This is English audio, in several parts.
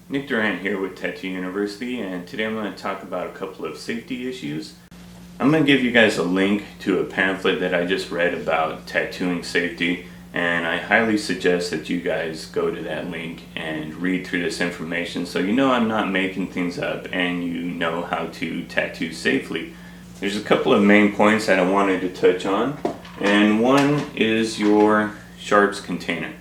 Nick Durant here with Tattoo University, and today I'm going to talk about a couple of safety issues. I'm going to give you guys a link to a pamphlet that I just read about tattooing safety, and I highly suggest that you guys go to that link and read through this information so you know I'm not making things up and you know how to tattoo safely. There's a couple of main points that I wanted to touch on, and one is your sharps container.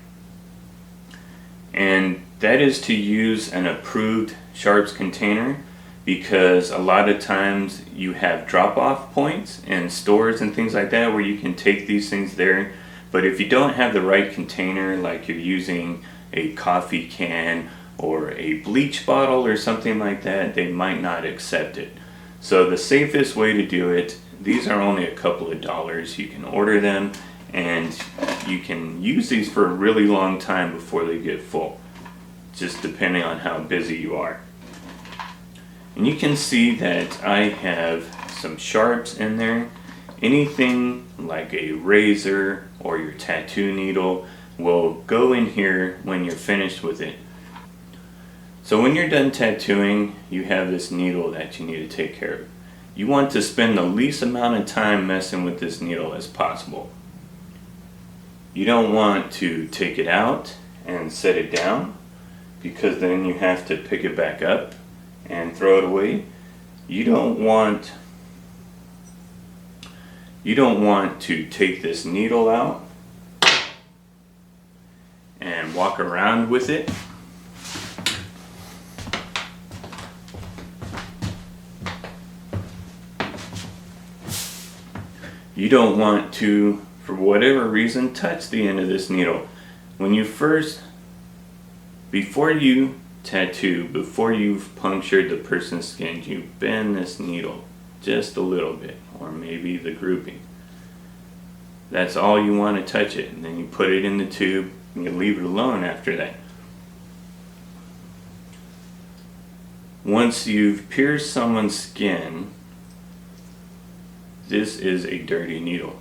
And that is to use an approved sharps container, because a lot of times you have drop-off points in stores and things like that where you can take these things there, but if you don't have the right container, like you're using a coffee can or a bleach bottle or something like that, they might not accept it. So the safest way to do it, these are only a couple of dollars. You can order them and you can use these for a really long time before they get full, just depending on how busy you are. And you can see that I have some sharps in there. Anything like a razor or your tattoo needle will go in here when you're finished with it. So when you're done tattooing, you have this needle that you need to take care of. You want to spend the least amount of time messing with this needle as possible. You don't want to take it out and set it down, because then you have to pick it back up and throw it away. You don't want to take this needle out and walk around with it. You don't want to, for whatever reason, touch the end of this needle. Before you tattoo, before you've punctured the person's skin, you bend this needle just a little bit, or maybe the grouping. That's all you want to touch it, and then you put it in the tube and you leave it alone after that. Once you've pierced someone's skin, this is a dirty needle.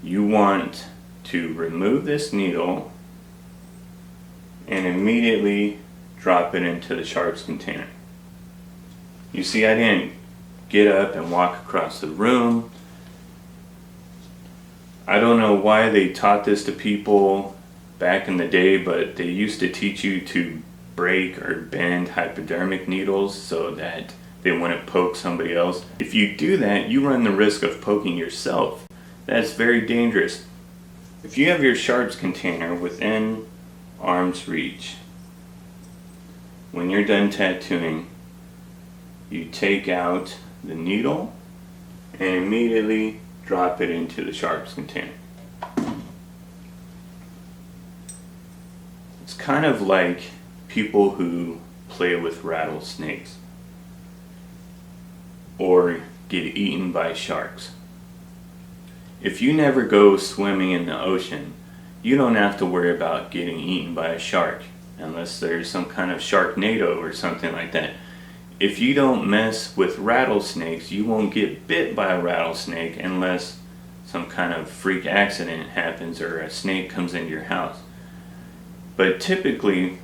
You want to remove this needle and immediately drop it into the sharps container. You see, I didn't get up and walk across the room. I don't know why they taught this to people back in the day, but they used to teach you to break or bend hypodermic needles so that they wouldn't poke somebody else. If you do that, you run the risk of poking yourself. That's very dangerous. If you have your sharps container within arm's reach, when you're done tattooing, you take out the needle and immediately drop it into the sharps container. It's kind of like people who play with rattlesnakes or get eaten by sharks. If you never go swimming in the ocean, you don't have to worry about getting eaten by a shark, unless there's some kind of sharknado or something like that. If you don't mess with rattlesnakes, you won't get bit by a rattlesnake unless some kind of freak accident happens or a snake comes into your house. But typically,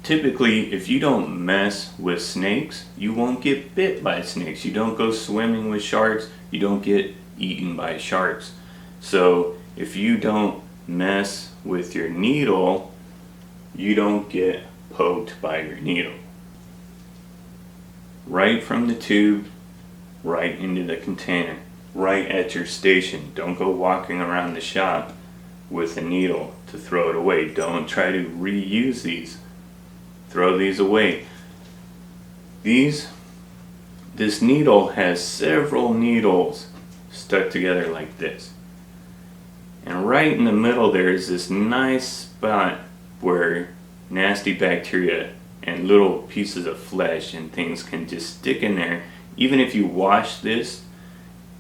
if you don't mess with snakes, you won't get bit by snakes. You don't go swimming with sharks, you don't get eaten by sharks. So if you don't mess with your needle, you don't get poked by your needle. Right from the tube, right into the container, right at your station. Don't go walking around the shop with a needle to throw it away. Don't try to reuse these. Throw these away. This needle has several needles stuck together like this. And right in the middle there is this nice spot where nasty bacteria and little pieces of flesh and things can just stick in there. Even if you wash this,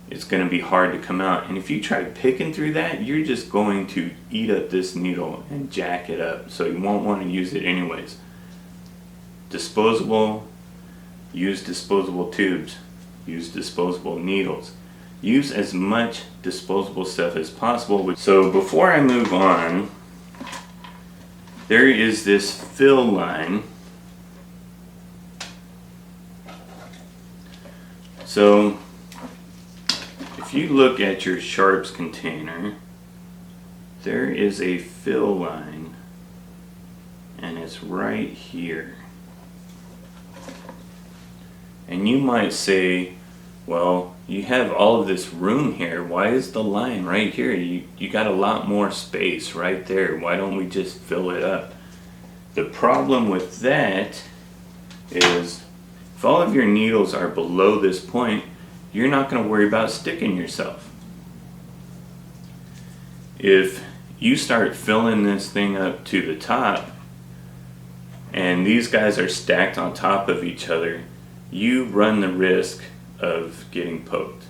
it's going to be hard to come out. And if you try picking through that, you're just going to eat up this needle and jack it up. So you won't want to use it anyways. Disposable, use disposable tubes, use disposable needles. Use as much disposable stuff as possible. So before I move on, there is this fill line. So if you look at your sharps container, there is a fill line, and it's right here. And you might say, well, you have all of this room here. Why is the line right here? You got a lot more space right there. Why don't we just fill it up? The problem with that is if all of your needles are below this point, you're not going to worry about sticking yourself. If you start filling this thing up to the top, and these guys are stacked on top of each other, you run the risk of getting poked.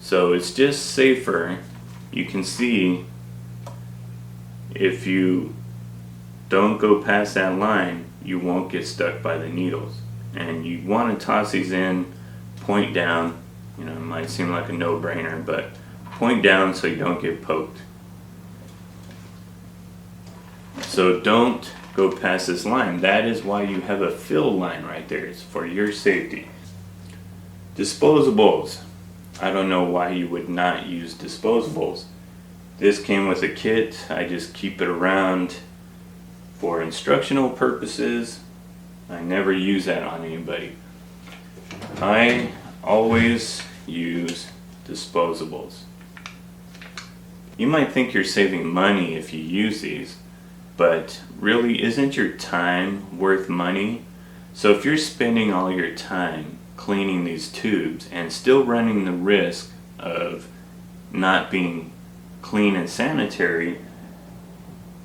So it's just safer. You can see if you don't go past that line, you won't get stuck by the needles. And you want to toss these in point down. You know, it might seem like a no-brainer, but point down so you don't get poked. So don't go past this line. That is why you have a fill line right there. It's for your safety. Disposables. I don't know why you would not use disposables. This came with a kit. I just keep it around for instructional purposes. I never use that on anybody. I always use disposables. You might think you're saving money if you use these, but really, isn't your time worth money? So if you're spending all your time cleaning these tubes and still running the risk of not being clean and sanitary,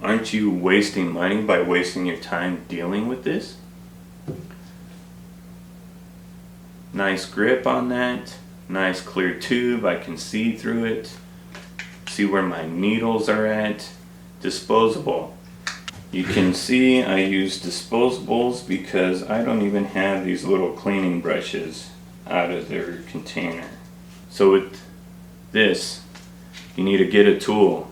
aren't you wasting money by wasting your time dealing with this? Nice grip on that, nice clear tube, I can see through it, see where my needles are at. Disposable. You can see I use disposables because I don't even have these little cleaning brushes out of their container. So with this, you need to get a tool,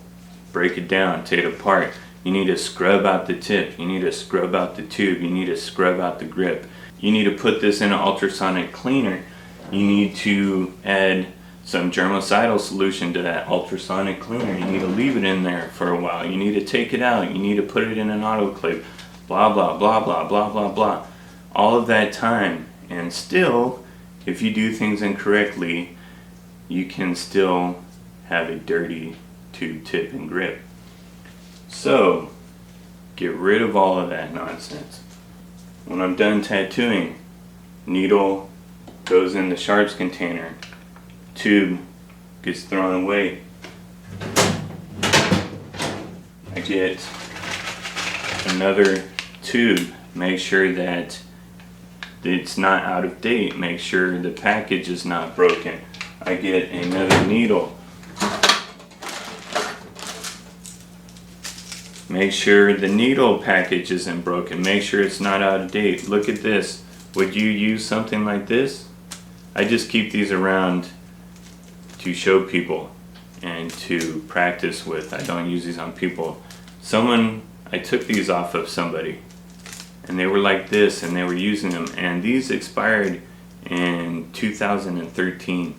break it down, take it apart. You need to scrub out the tip, you need to scrub out the tube, you need to scrub out the grip. You need to put this in an ultrasonic cleaner. You need to add some germicidal solution to that ultrasonic cleaner. You need to leave it in there for a while. You need to take it out. You need to put it in an autoclave. Blah, blah, blah, blah, blah, blah, blah. All of that time. And still, if you do things incorrectly, you can still have a dirty tube tip and grip. So, get rid of all of that nonsense. When I'm done tattooing, needle goes in the sharps container. Tube gets thrown away. I get another tube. Make sure that it's not out of date. Make sure the package is not broken. I get another needle. Make sure the needle package isn't broken. Make sure it's not out of date. Look at this. Would you use something like this? I just keep these around to show people and to practice with. I don't use these on people. I took these off of somebody and they were like this and they were using them, and these expired in 2013.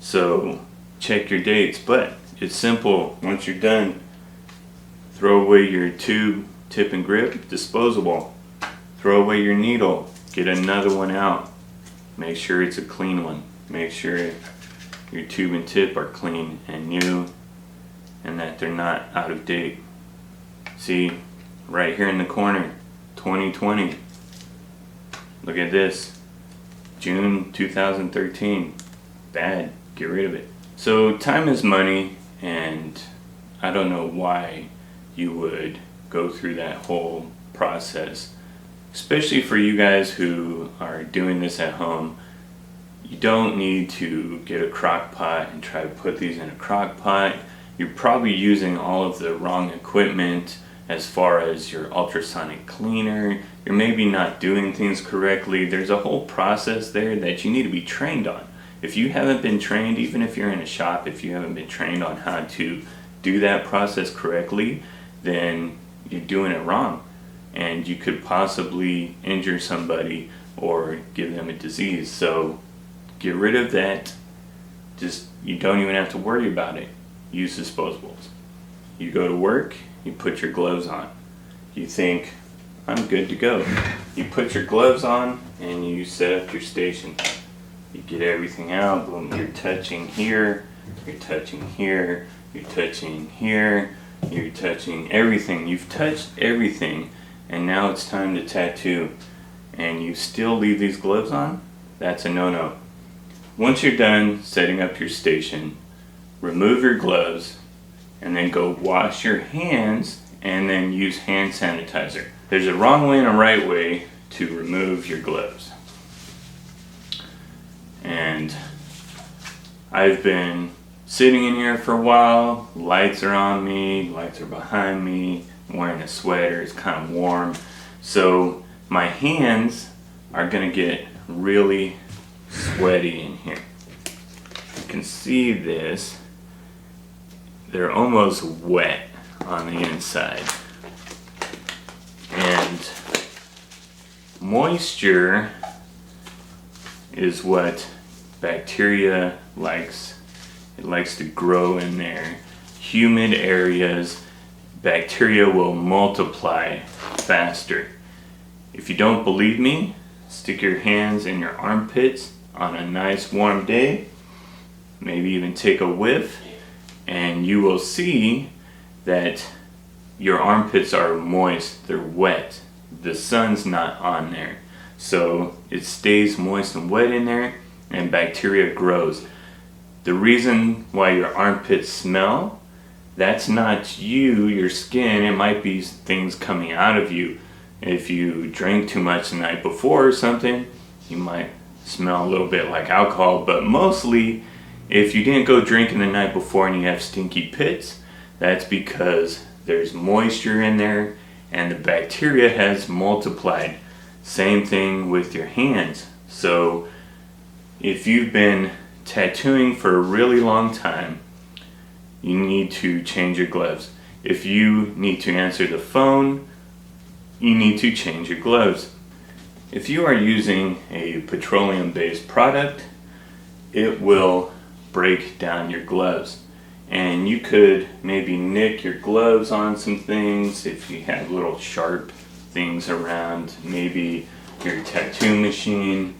So check your dates, but it's simple. Once you're done, throw away your tube, tip and grip, disposable. Throw away your needle, get another one out. Make sure it's a clean one. Make sure your tube and tip are clean and new and that they're not out of date. See, right here in the corner, 2020. Look at this, June 2013. Bad, get rid of it. So time is money, and I don't know why you would go through that whole process, especially for you guys who are doing this at home. You don't need to get a crock pot and try to put these in a crock pot. You're probably using all of the wrong equipment as far as your ultrasonic cleaner. You're maybe not doing things correctly. There's a whole process there that you need to be trained on. If you haven't been trained, even if you're in a shop, if you haven't been trained on how to do that process correctly, then you're doing it wrong. And you could possibly injure somebody or give them a disease. So get rid of that. You don't even have to worry about it. Use disposables. You go to work, you put your gloves on. You think, I'm good to go. You put your gloves on and you set up your station. You get everything out, boom, you're touching here, you're touching here, you're touching here, you're touching everything. You've touched everything, and now it's time to tattoo. And you still leave these gloves on? That's a no-no. Once you're done setting up your station, remove your gloves and then go wash your hands and then use hand sanitizer. There's a wrong way and a right way to remove your gloves. And I've been sitting in here for a while, lights are on me, lights are behind me, I'm wearing a sweater, it's kind of warm. So my hands are gonna get really sweaty in here. You can see this, they're almost wet on the inside. And moisture is what bacteria likes. It likes to grow in there. Humid areas, bacteria will multiply faster. If you don't believe me, stick your hands in your armpits on a nice warm day, maybe even take a whiff, and you will see that your armpits are moist, they're wet. The sun's not on there. So it stays moist and wet in there, and bacteria grows. The reason why your armpits smell, that's not your skin, it might be things coming out of you. If you drank too much the night before or something, you might smell a little bit like alcohol, but mostly if you didn't go drinking the night before and you have stinky pits, that's because there's moisture in there and the bacteria has multiplied. Same thing with your hands. So if you've been tattooing for a really long time, you need to change your gloves. If you need to answer the phone, you need to change your gloves. If you are using a petroleum-based product, it will break down your gloves. And you could maybe nick your gloves on some things if you have little sharp things around, maybe your tattoo machine,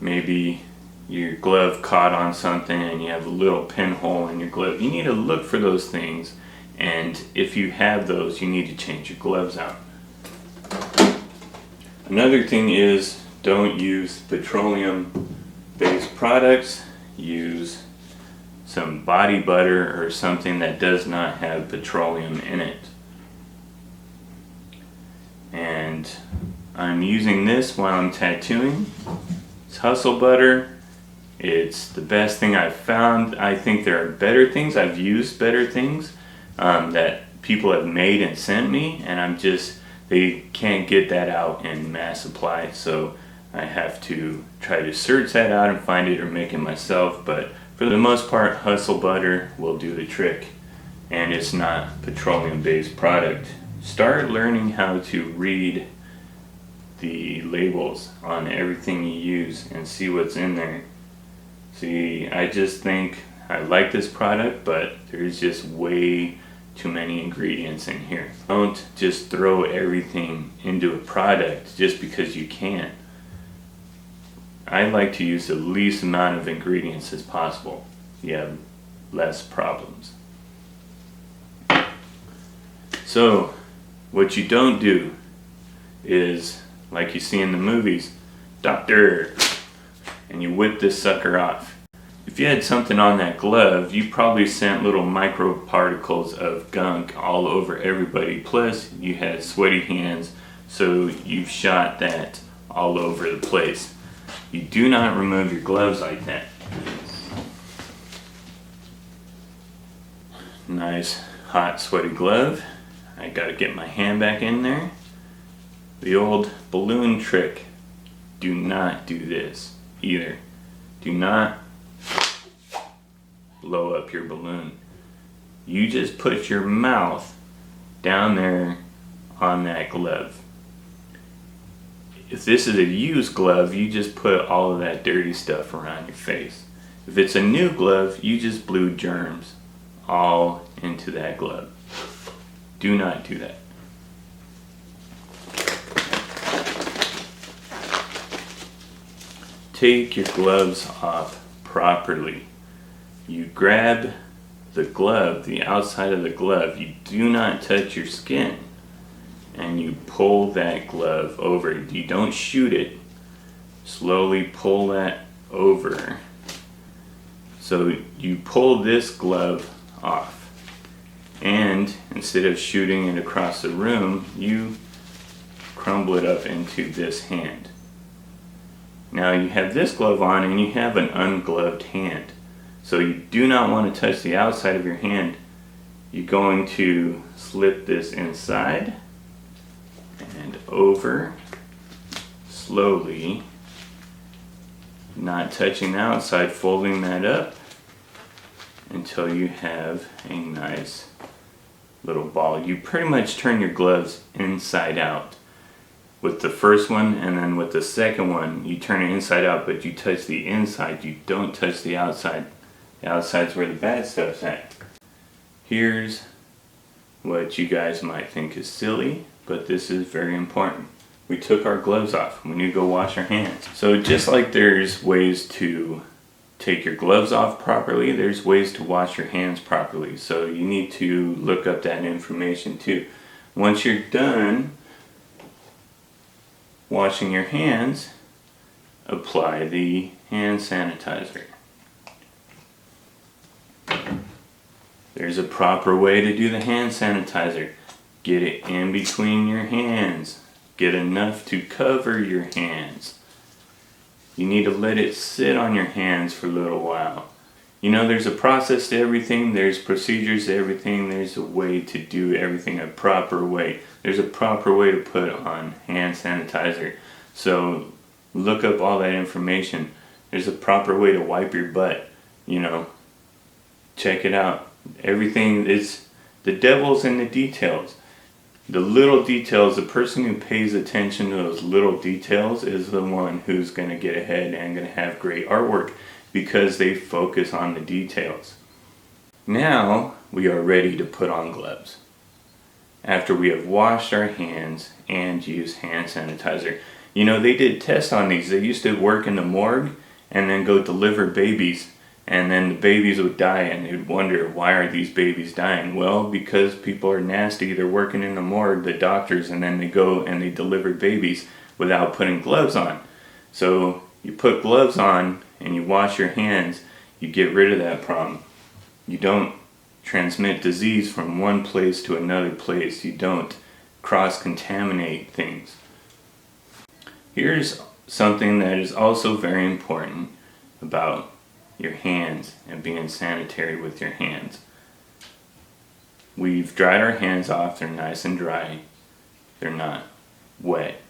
maybe your glove caught on something and you have a little pinhole in your glove. You need to look for those things, and if you have those, you need to change your gloves out. Another thing is, don't use petroleum-based products. Use some body butter or something that does not have petroleum in it. And I'm using this while I'm tattooing. It's Hustle Butter. It's the best thing I've found. I think there are better things. I've used better things that people have made and sent me, and they can't get that out in mass supply, so I have to try to search that out and find it or make it myself. But for the most part, Hustle Butter will do the trick, and it's not petroleum-based product. Start learning how to read the labels on everything you use and see what's in there. See, I just think I like this product, but there's just way too many ingredients in here. Don't just throw everything into a product just because you can. I like to use the least amount of ingredients as possible. You have less problems. So, what you don't do is, like you see in the movies, doctor, and you whip this sucker off. If you had something on that glove, you probably sent little microparticles of gunk all over everybody. Plus, you had sweaty hands, so you've shot that all over the place. You do not remove your gloves like that. Nice, hot, sweaty glove. I gotta get my hand back in there. The old balloon trick. Do not do this either. Do not blow up your balloon. you just put your mouth down there on that glove. If this is a used glove, you just put all of that dirty stuff around your face. If it's a new glove, you just blew germs all into that glove. Do not do that. Take your gloves off properly. You grab the glove, the outside of the glove. You do not touch your skin. And you pull that glove over. You don't shoot it. Slowly pull that over. So you pull this glove off. And instead of shooting it across the room, you crumble it up into this hand. Now you have this glove on and you have an ungloved hand. So you do not want to touch the outside of your hand. You're going to slip this inside and over slowly, not touching the outside, folding that up until you have a nice little ball. You pretty much turn your gloves inside out. With the first one, and then with the second one, you turn it inside out, but you touch the inside. You don't touch the outside. The outside's where the bad stuff's at. Here's what you guys might think is silly, but this is very important. We took our gloves off. We need to go wash our hands. So just like there's ways to take your gloves off properly, there's ways to wash your hands properly. So you need to look up that information too. Once you're done washing your hands, apply the hand sanitizer. There's a proper way to do the hand sanitizer. Get it in between your hands. Get enough to cover your hands. You need to let it sit on your hands for a little while. You know, there's a process to everything. There's procedures to everything. There's a way to do everything a proper way. There's a proper way to put on hand sanitizer. So look up all that information. There's a proper way to wipe your butt. You know, check it out. Everything is, the devil's in the details. The little details, the person who pays attention to those little details is the one who's going to get ahead and going to have great artwork because they focus on the details. Now we are ready to put on gloves. After we have washed our hands and used hand sanitizer. You know, they did tests on these. They used to work in the morgue and then go deliver babies. And then the babies would die and they'd wonder, why are these babies dying? Well, because people are nasty. They're working in the morgue, the doctors, and then they go and they deliver babies without putting gloves on. So you put gloves on and you wash your hands, you get rid of that problem. You don't transmit disease from one place to another place. You don't cross-contaminate things. Here's something that is also very important about your hands and being sanitary with your hands. We've dried our hands off. They're nice and dry. They're not wet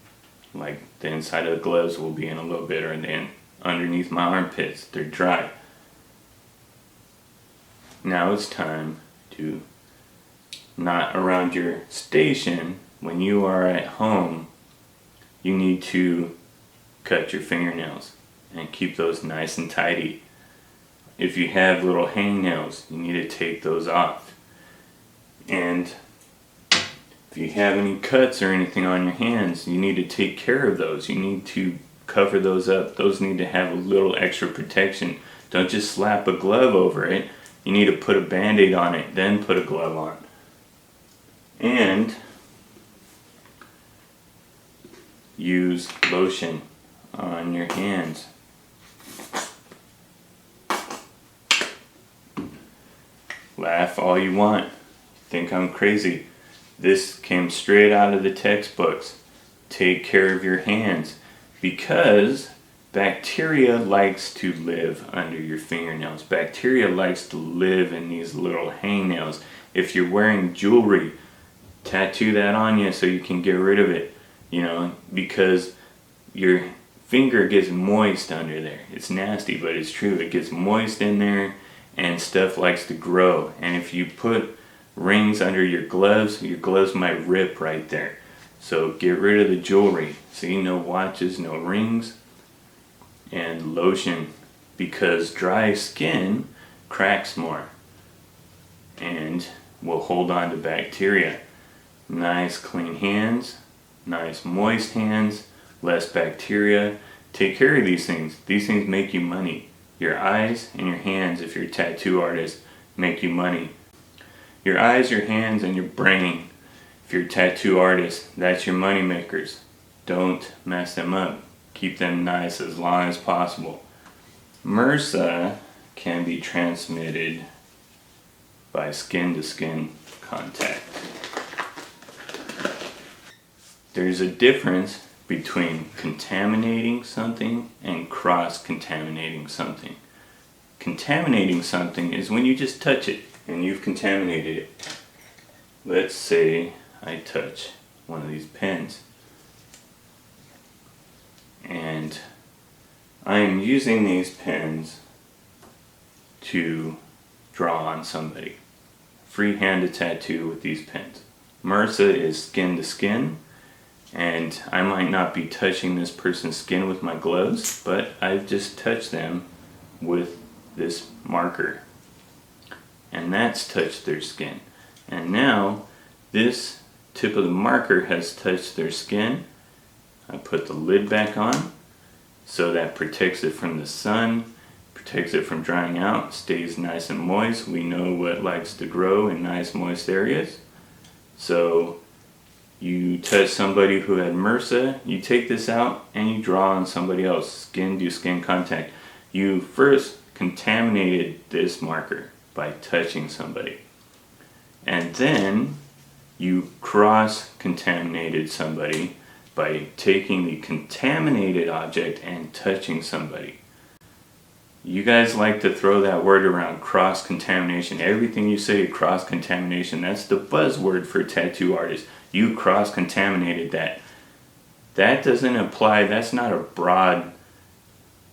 like the inside of the gloves will be in a little bit, or then underneath my armpits. They're dry. Now it's time to, not around your station, when you are at home, you need to cut your fingernails and keep those nice and tidy. If you have little hangnails, you need to take those off. And if you have any cuts or anything on your hands, you need to take care of those. You need to cover those up. Those need to have a little extra protection. Don't just slap a glove over it. You need to put a Band-Aid on it, then put a glove on. And use lotion on your hands. Laugh all you want. Think I'm crazy. This came straight out of the textbooks. Take care of your hands, because bacteria likes to live under your fingernails. Bacteria likes to live in these little hangnails. If you're wearing jewelry, tattoo that on you so you can get rid of it, you know, because your finger gets moist under there. It's nasty, but it's true. It gets moist in there, and stuff likes to grow. And if you put rings under your gloves might rip right there. So get rid of the jewelry. See, no watches, no rings, and lotion, because dry skin cracks more and will hold on to bacteria. Nice clean hands, nice moist hands, less bacteria. Take care of these things. These things make you money. Your eyes and your hands, if you're a tattoo artist, make you money. Your eyes, your hands, and your brain, if you're a tattoo artist, that's your money makers. Don't mess them up. Keep them nice as long as possible. MRSA can be transmitted by skin-to-skin contact. There's a difference between contaminating something and cross-contaminating something. Contaminating something is when you just touch it and you've contaminated it. Let's say I touch one of these pens and I am using these pens to draw on somebody. Freehand a tattoo with these pens. MRSA is skin to skin, and I might not be touching this person's skin with my gloves, but I've just touched them with this marker. And that's touched their skin. And now this tip of the marker has touched their skin. I put the lid back on, so that protects it from the sun, protects it from drying out, stays nice and moist. We know what likes to grow in nice moist areas. So you touch somebody who had MRSA, you take this out and you draw on somebody else. Skin to skin contact. You first contaminated this marker by touching somebody. And then you cross-contaminated somebody by taking the contaminated object and touching somebody. You guys like to throw that word around, cross-contamination. Everything you say cross-contamination, that's the buzzword for tattoo artists. You cross-contaminated that. That doesn't apply, that's not a broad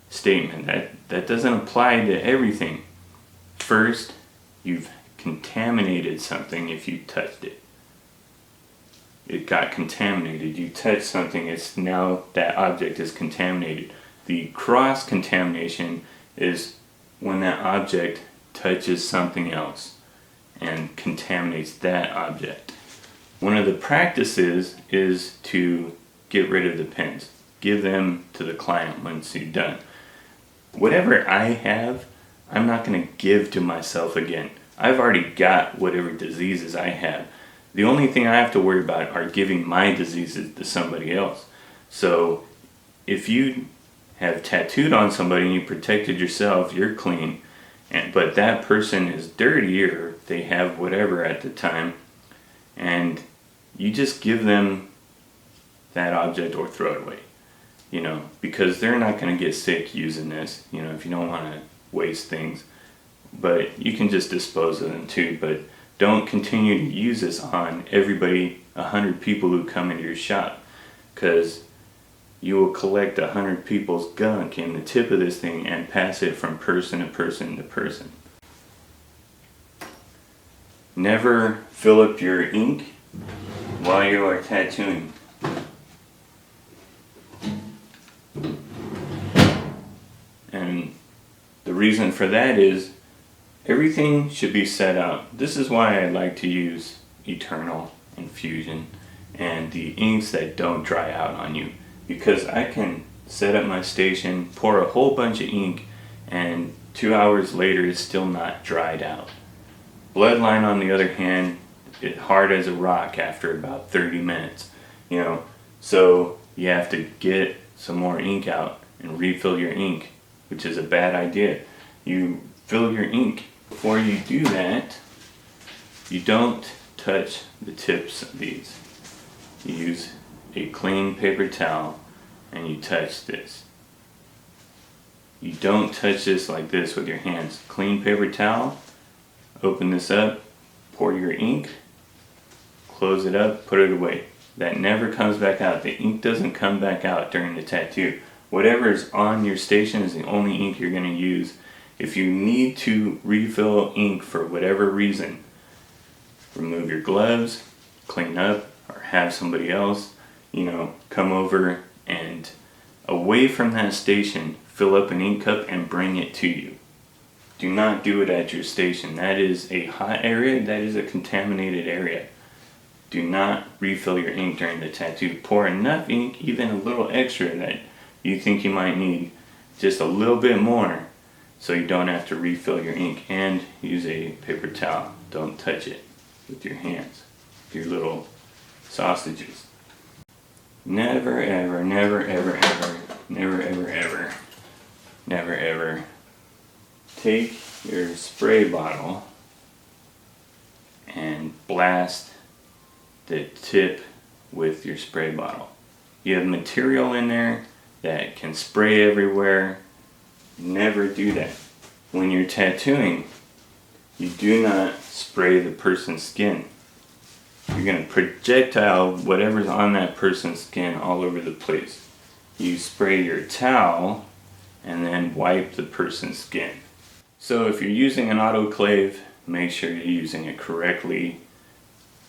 statement. That doesn't apply to everything. First, you've contaminated something if you touched it. It got contaminated. You touched something, it's now that object is contaminated. The cross-contamination is when that object touches something else and contaminates that object. One of the practices is to get rid of the pens. Give them to the client once you're done. Whatever I have, I'm not going to give to myself again. I've already got whatever diseases I have. The only thing I have to worry about are giving my diseases to somebody else. So if you have tattooed on somebody and you protected yourself, you're clean. But that person is dirty or they have whatever at the time, and you just give them that object or throw it away. Because they're not going to get sick using this, if you don't want to waste things. But you can just dispose of them too. But don't continue to use this on everybody, 100 people who come into your shop, because you will collect 100 people's gunk in the tip of this thing and pass it from person to person to person. Never fill up your ink while you are tattooing. And the reason for that is everything should be set out. This is why I like to use Eternal Infusion and the inks that don't dry out on you. Because I can set up my station, pour a whole bunch of ink, and 2 hours later it's still not dried out. Bloodline, on the other hand, it's hard as a rock after about 30 minutes. So you have to get some more ink out and refill your ink, which is a bad idea. You fill your ink. Before you do that, you don't touch the tips of these. You use a clean paper towel and you touch this. You don't touch this like this with your hands. Clean paper towel, open this up, pour your ink, close it up, put it away. That never comes back out. The ink doesn't come back out during the tattoo. Whatever is on your station is the only ink you're going to use, If you need to refill ink for whatever reason, remove your gloves, clean up, or have somebody else, come over and away from that station, fill up an ink cup and bring it to you. Do not do it at your station. That is a hot area. That is a contaminated area. Do not refill your ink during the tattoo. Pour enough ink, even a little extra that you think you might need, just a little bit more, so you don't have to refill your ink. And use a paper towel. Don't touch it with your hands, your little sausages. Never ever, never ever ever, never ever ever, never ever take your spray bottle and blast the tip with your spray bottle. You have material in there that can spray everywhere. Never do that. When you're tattooing, you do not spray the person's skin. You're going to projectile whatever's on that person's skin all over the place. You spray your towel and then wipe the person's skin. So if you're using an autoclave, make sure you're using it correctly.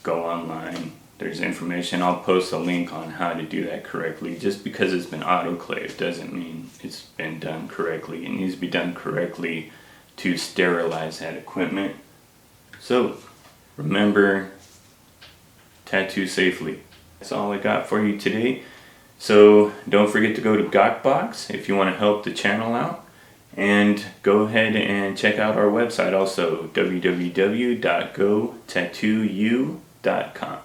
Go online. There's information. I'll post a link on how to do that correctly. Just because it's been autoclaved doesn't mean it's been done correctly. It needs to be done correctly to sterilize that equipment. So remember, tattoo safely. That's all I got for you today. So don't forget to go to Gawkbox if you want to help the channel out. And go ahead and check out our website also, www.gotattooyou.com.